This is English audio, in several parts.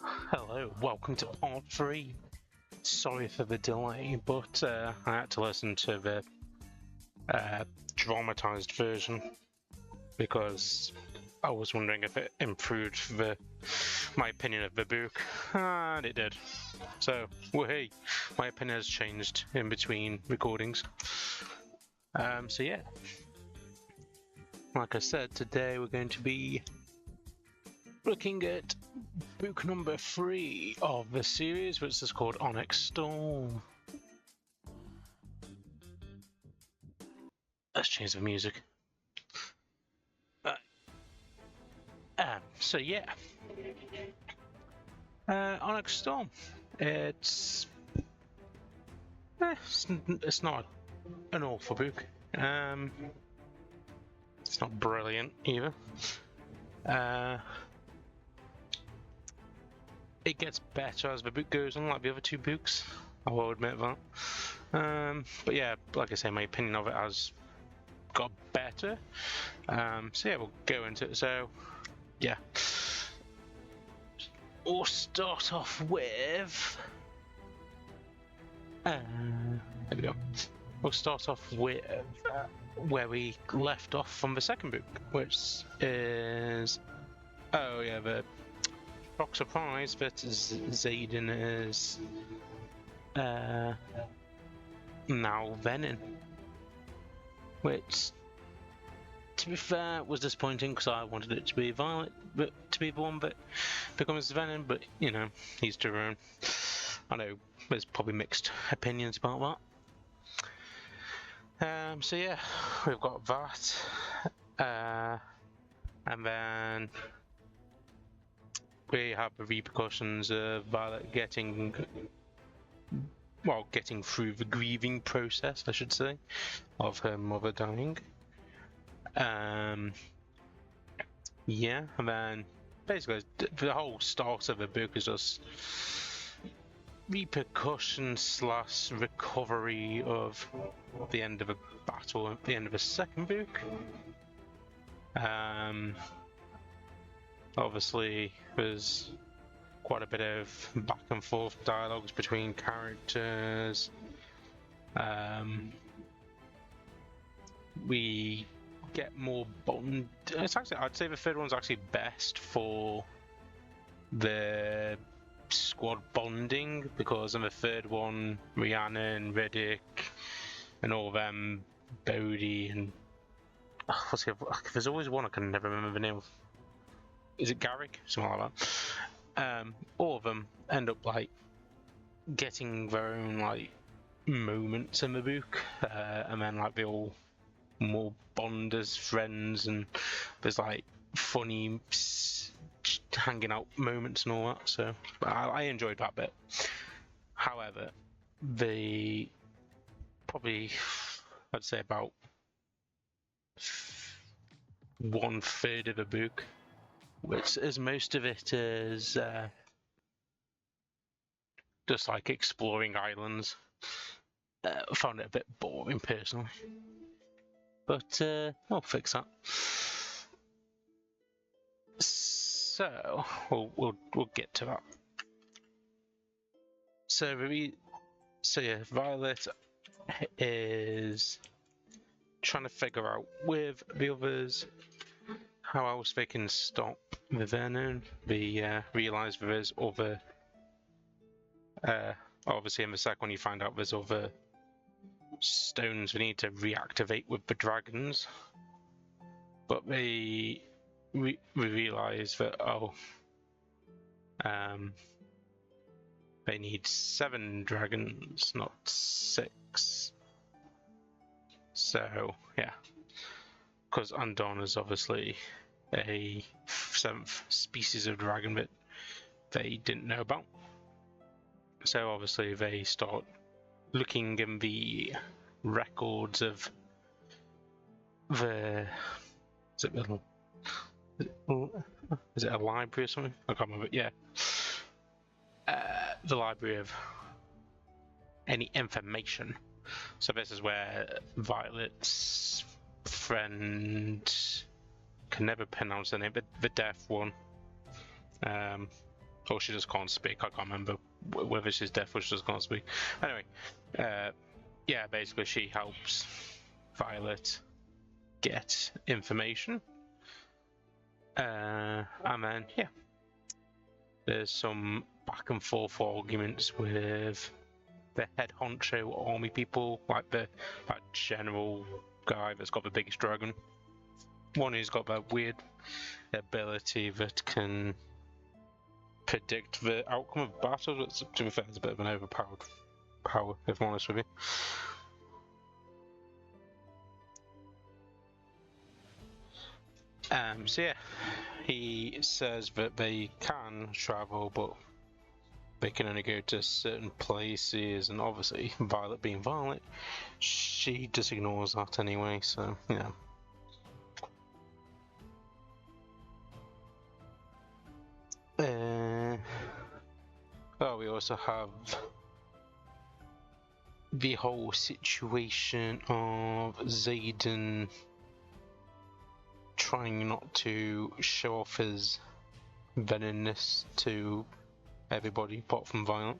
Hello, welcome to part 3. Sorry for the delay, but I had to listen to the dramatized version because I was wondering if it improved my opinion of the book, and it did. So, hey, my opinion has changed in between recordings. So yeah, like I said, today we're going to be looking at book number 3 of the series, which is called Onyx Storm. Let's change the music. So yeah, Onyx Storm. It's not an awful book. It's not brilliant either. It gets better as the book goes on, like the other two books. I will admit that. But yeah, like I say, my opinion of it has got better. So yeah, we'll go into it. So yeah, we'll start off with. There we go. We'll start off with where we left off from the second book, which is the shock surprise that Xaden is now Venom, which, to be fair, was disappointing because I wanted it to be Violet, but to be the one that becomes Venom. But you know, he's to own. I know there's probably mixed opinions about that. So yeah, we've got that, and then we have the repercussions of Violet getting through the grieving process, I should say, of her mother dying. Yeah, and then basically the whole start of the book is just repercussion / recovery of the end of a battle at the end of the second book. Obviously, there's quite a bit of back and forth dialogues between characters. We get more bond. It's actually, I'd say the third one's actually best for the squad bonding, because in the third one, Rhiannon, Riddick, and all of them, Bodhi, and there's always one I can never remember the name of. Is it Garrick? Something like that. All of them end up like getting their own like moments in the book, and then like they all more bond as friends, and there's like funny hanging out moments and all that. So I enjoyed that bit. However, the probably I'd say about 1/3 of the book, which is most of it is just like exploring islands. I found it a bit boring personally, but I'll fix that. So we'll get to that. So yeah, Violet is trying to figure out with the others how else they can stop the venom. They realise there's other. Obviously, in the second one, you find out there's other stones we need to reactivate with the dragons, but they realise that they need 7 dragons, not 6. So yeah, because Undone is obviously a 7th species of dragon that they didn't know about. So obviously they start looking in the records of the... Is it a library or something? I can't remember. Yeah. The library of any information. So this is where Violet's friend, can never pronounce the name, but the deaf one, Or she just can't speak. I can't remember whether she's deaf or she just can't speak. Anyway, yeah, basically she helps Violet get information. And then, yeah, there's some back and forth arguments with the head honcho army people, like that general guy that's got the biggest dragon. One who's got that weird ability that can predict the outcome of battle. That's, to be fair, it's a bit of an overpowered power, if I'm honest with you. So yeah, he says that they can travel, but they can only go to certain places, and obviously, Violet being Violet, she just ignores that anyway, so, yeah. Oh, we also have the whole situation of Zayden trying not to show off his venomousness to everybody apart from Violet.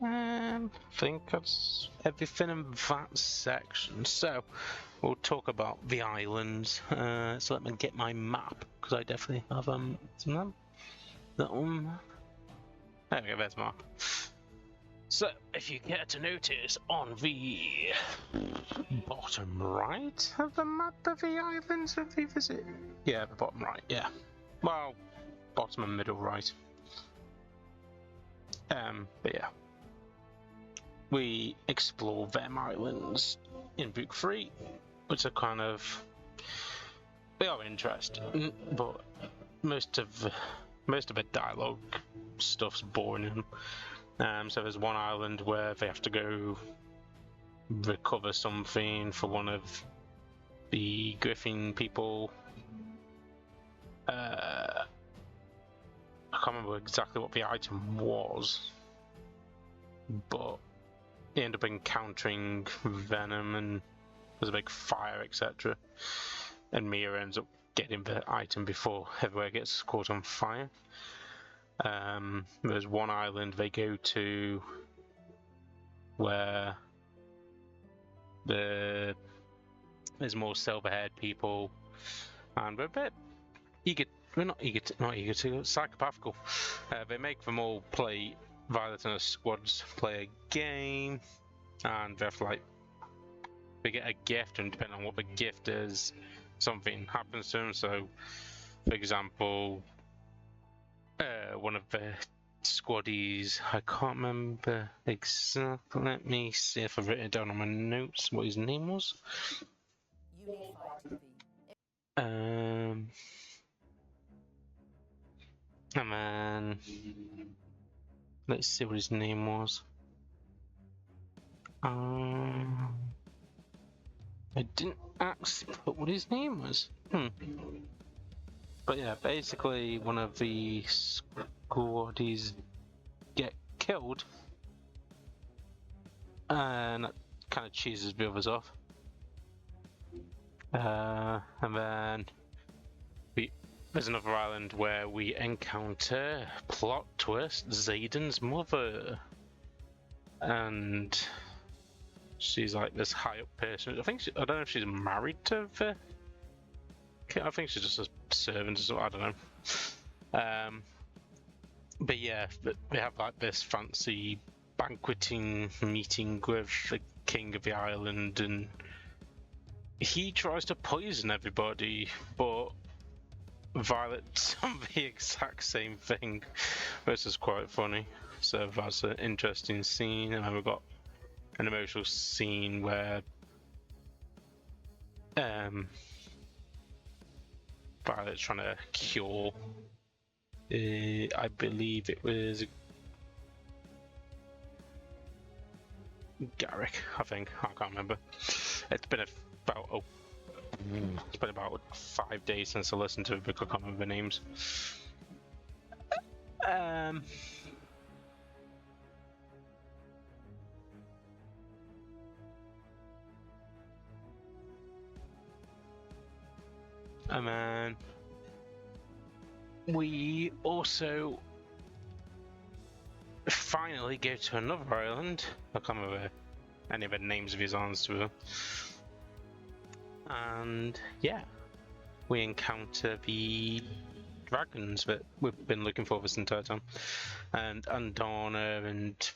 I think that's everything in that section. So we'll talk about the islands. So let me get my map, because I definitely have some of them. That one. There we go, there's the map. So if you care to notice, on the bottom right of the map of the islands that we visit. Yeah, the bottom right, yeah. Well, bottom and middle right. But yeah. We explore them islands in Book 3, which are kind of, they are interesting, but most of the dialogue stuff's boring in them. So there's one island where they have to go recover something for one of the Griffin people. I can't remember exactly what the item was, but they end up encountering Venom and there's a big fire, etc. And Mia ends up getting the item before everywhere gets caught on fire. There's one island they go to where there's more silver-haired people, and we're a bit eager. We're not eager to psychopathical. They make them all play Violet and her squads play a game, and they have to, like, they get a gift, and depending on what the gift is, something happens to them. So, for example, one of the squaddies, I can't remember exactly. Let me see if I've written it down on my notes what his name was. And then let's see what his name was. I didn't actually put what his name was. But yeah, basically one of the squaddies get killed, and that kind of cheeses the others off. And then there's another island where we encounter, plot twist, Zayden's mother. And she's like this high up person. I don't know if she's married to the kid. I think she's just a servant or something. I don't know. But yeah, they have like this fancy banqueting meeting with the king of the island, and he tries to poison everybody, but Violet's on the exact same thing, which is quite funny. So that's an interesting scene. And then we've got an emotional scene where Violet's trying to cure, I believe it was Garrick, I think. I can't remember. It's been about 5 days since I listened to it, because I can't remember the names. And then we also finally go to another island. I can't remember any of the names of his islands to them. And yeah, we encounter the dragons that we've been looking for this entire time. And Andana and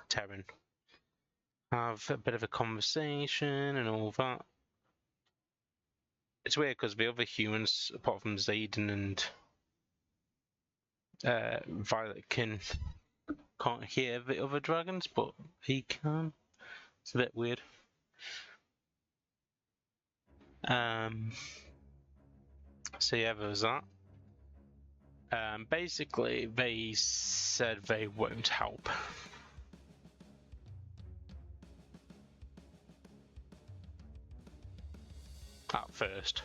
Terran have a bit of a conversation and all that. It's weird because the other humans, apart from Zayden and Violet, can't hear the other dragons, but he can. It's a bit weird. So yeah, there was that. Basically, they said they won't help. At first.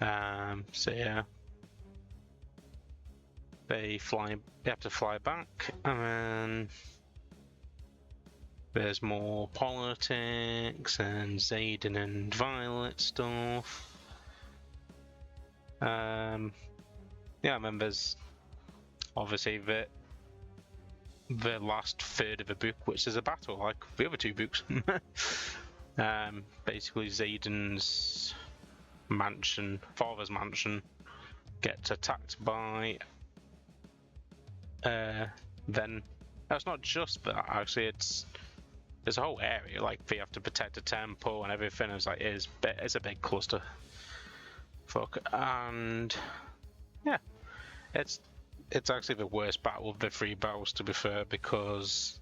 So yeah. They have to fly back, and then there's more politics and Zayden and Violet stuff. Yeah, and then there's obviously the last third of the book, which is a battle like the other two books. Basically, Zayden's father's mansion, gets attacked by. Then it's not just that. Actually, there's a whole area like they have to protect the temple and everything. It's like it's a big cluster. Fuck, and yeah, it's actually the worst battle of the three battles, to be fair, because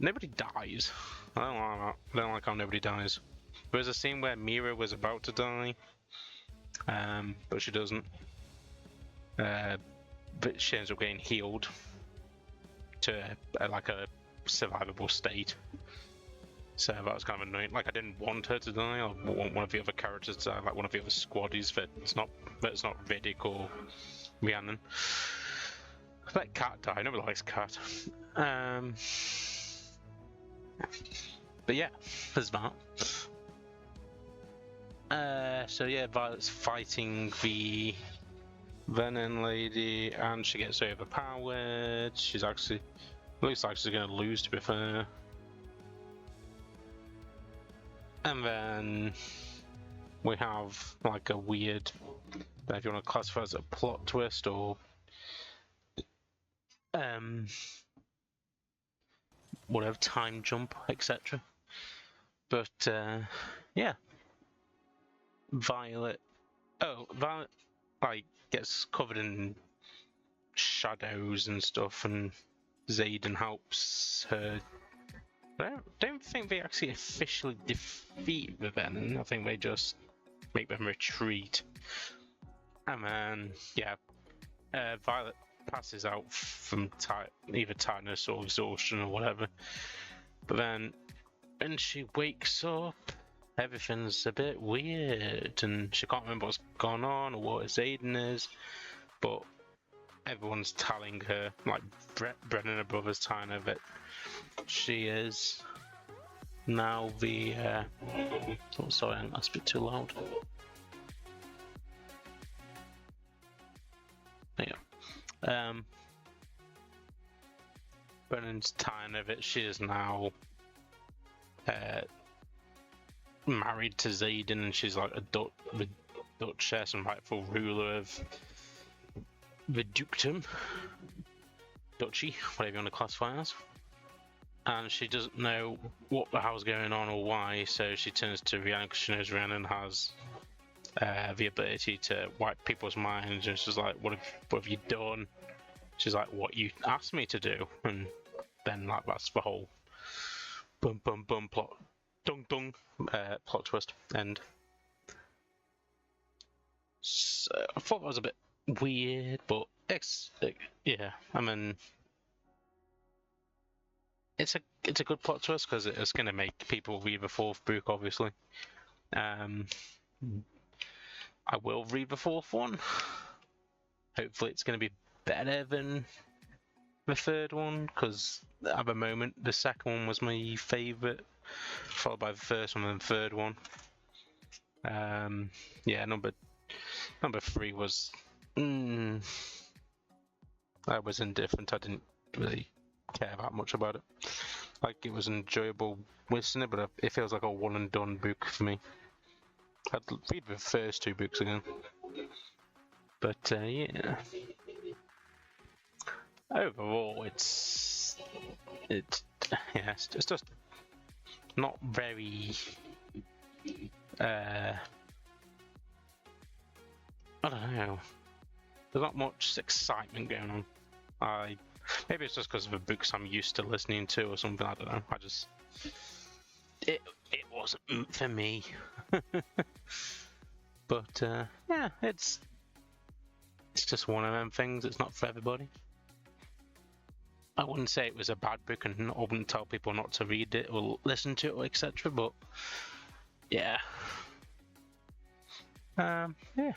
nobody dies. I don't like that. I don't like how nobody dies. There's a scene where Mira was about to die, but she doesn't. But she ends up getting healed to like a survivable state. So that was kind of annoying. Like, I didn't want her to die. I want one of the other characters to die, like one of the other squaddies that's not Riddick or Rhiannon. Let Cat die. Nobody likes Cat. But yeah, there's that. So yeah, Violet's fighting the Venom lady, and she gets overpowered. She's actually looks like she's gonna lose, to be fair. And then we have like a weird, if you want to classify as a plot twist or whatever, time jump, etc. But yeah, Violet like gets covered in shadows and stuff, and Zayden helps her. I don't think they actually officially defeat the Venom. I think they just make them retreat. And then, yeah, Violet passes out from either tiredness or exhaustion or whatever. But then, when she wakes up, everything's a bit weird, and she can't remember what's gone on or what Zayden is. But everyone's telling her, like Brennan and her brother's telling her that she is now the oh, sorry, that's a bit too loud. Yeah. Brennan's telling her that she is now married to Zayden, and she's like the Duchess and rightful ruler of the dukedom, duchy, whatever you want to classify as. And she doesn't know what the hell's going on or why, so she turns to Rhiannon because she knows Rhiannon has the ability to wipe people's minds, and she's like, what have you done? She's like, what you asked me to do. And then like that's the whole bum bum bum plot plot twist end. So I thought that was a bit weird, but yeah, I mean, it's a good plot twist because it's going to make people read the fourth book, obviously. I will read the fourth one. Hopefully it's going to be better than the third one, because at the moment the second one was my favourite, followed by the first one and the third one. Yeah, number 3 was. I was indifferent. I didn't really care that much about it. Like, it was enjoyable listening, but it feels like a one and done book for me. I'd read the first 2 books again. But yeah, overall, it's just not very. I don't know. There's not much excitement going on. Maybe it's just because of the books I'm used to listening to or something. I don't know. It wasn't for me. But yeah, it's just one of them things. It's not for everybody. I wouldn't say it was a bad book, and I wouldn't tell people not to read it or listen to it or etc. But yeah, yeah.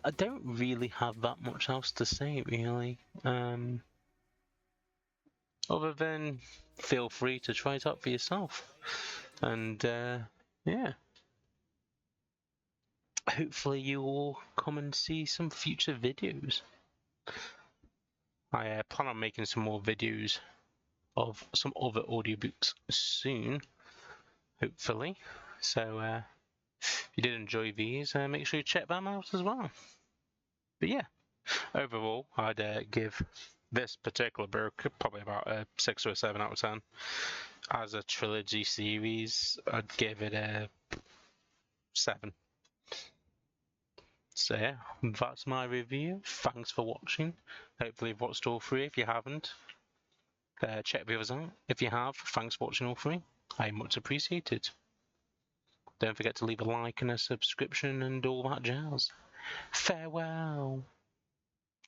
I don't really have that much else to say, really. Other than feel free to try it out for yourself, and yeah. Hopefully you will come and see some future videos. I plan on making some more videos of some other audiobooks soon, hopefully. So if you did enjoy these, make sure you check them out as well. But yeah, overall, I'd give this particular book probably about a 6 or a 7 out of 10. As a trilogy series, I'd give it a 7. So yeah, that's my review. Thanks for watching. Hopefully you've watched all 3. If you haven't, check the others out. If you have, thanks for watching all 3. I much appreciate it. Don't forget to leave a like and a subscription and all that jazz. Farewell.